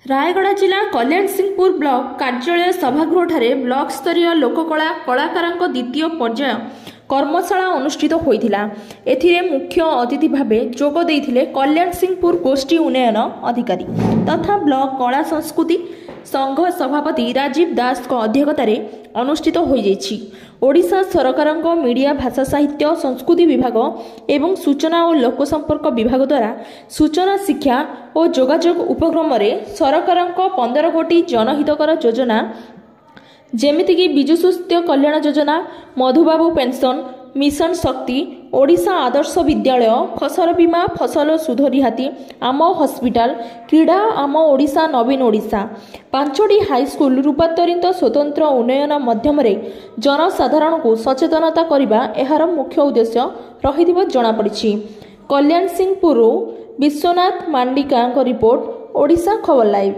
रायगड़ा जिला कल्याण सिंहपुर ब्लॉक कार्यालय सभागृह ब्लॉक स्तरीय लोककला कलाकार द्वितीय पर्याय कर्मशाला अनुष्ठित होता। एथिरे मुख्य अतिथि भाव जोग देइथिले कल्याण सिंहपुर गोष्ठी उन्नयन अधिकारी तथा ब्लॉक कला संस्कृति संघ सभापति राजीव दास अध्यक्षतार अनुष्ठित होइछि। ओडिशा सरकार मीडिया भाषा साहित्य संस्कृति विभाग एवं सूचना और लोक संपर्क विभाग द्वारा सूचना शिक्षा और जोगाजोग उपक्रम सरकार 15 कोटी जनहितकर योजना जेमितिकी विजु स्वास्थ्य कल्याण योजना, मधुबाबू पेंशन, मिशन शक्ति, ओडिशा आदर्श विद्यालय, फसल बीमा, फसल सुध रिहाती, आम हॉस्पिटल, क्रीड़ा आम ओडिशा नवीन ओडिशा, 5टी हाईस्कूल रूपांतरित स्वतंत्र उन्नयन माध्यम जनसाधारण को सचेतनता करने एहार मुख्य उद्देश्य रही जनापड़ी। कल्याण सिंहपुर विश्वनाथ मांडिका रिपोर्ट, ओडिशा खबर लाइव।